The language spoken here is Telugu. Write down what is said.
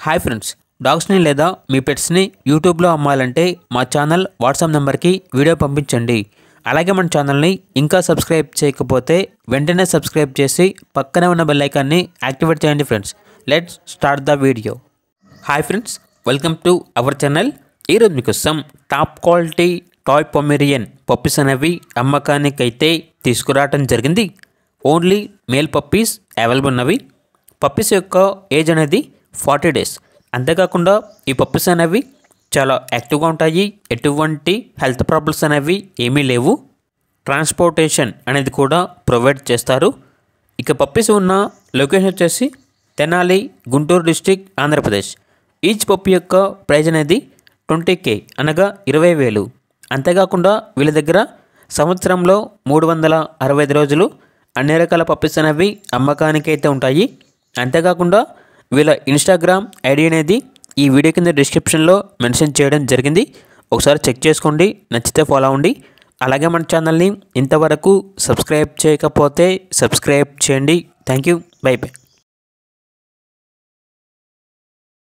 హాయ్ ఫ్రెండ్స్, డాగ్స్ని లేదా మీ పెట్స్ని యూట్యూబ్లో అమ్మాలంటే మా ఛానల్ వాట్సాప్ నెంబర్కి వీడియో పంపించండి. అలాగే మన ఛానల్ని ఇంకా సబ్స్క్రైబ్ చేయకపోతే వెంటనే సబ్స్క్రైబ్ చేసి పక్కనే ఉన్న బెల్ ఐకాన్ని యాక్టివేట్ చేయండి friends. Let's start the video. Hi friends, welcome to our channel. ఈరోజు మీకోసం top quality toy Pomeranian puppies అనేవి అమ్మకానికైతే తీసుకురావడం జరిగింది. ఓన్లీ మేల్ పప్పీస్ అవైలబుల్ ఉన్నవి. పప్పీస్ యొక్క ఏజ్ అనేది 40 డేస్. అంతేకాకుండా ఈ పప్పీస్ అనేవి చాలా యాక్టివ్గా ఉంటాయి. ఎటువంటి హెల్త్ ప్రాబ్లమ్స్ అనేవి ఏమీ లేవు. ట్రాన్స్పోర్టేషన్ అనేది కూడా ప్రొవైడ్ చేస్తారు. ఇక పప్పీస్ ఉన్న లొకేషన్ వచ్చేసి Tenali, Guntur district, Andhra Pradesh. Each puppy యొక్క ప్రైజ్ అనేది 20K అనగా 20,000. అంతేకాకుండా వీళ్ళ దగ్గర సంవత్సరంలో 365 రోజులు అన్ని రకాల పప్పీస్ అనేవి అమ్మకానికి అయితే ఉంటాయి. అంతేకాకుండా వీళ్ళ ఇన్స్టాగ్రామ్ ఐడి అనేది ఈ వీడియో కింద డిస్క్రిప్షన్లో మెన్షన్ చేయడం జరిగింది. ఒకసారి చెక్ చేసుకోండి, నచ్చితే ఫాలో అవ్వండి. అలాగే మన ఛానల్ని ఇంతవరకు సబ్స్క్రైబ్ చేయకపోతే సబ్స్క్రైబ్ చేయండి. Thank you, by by.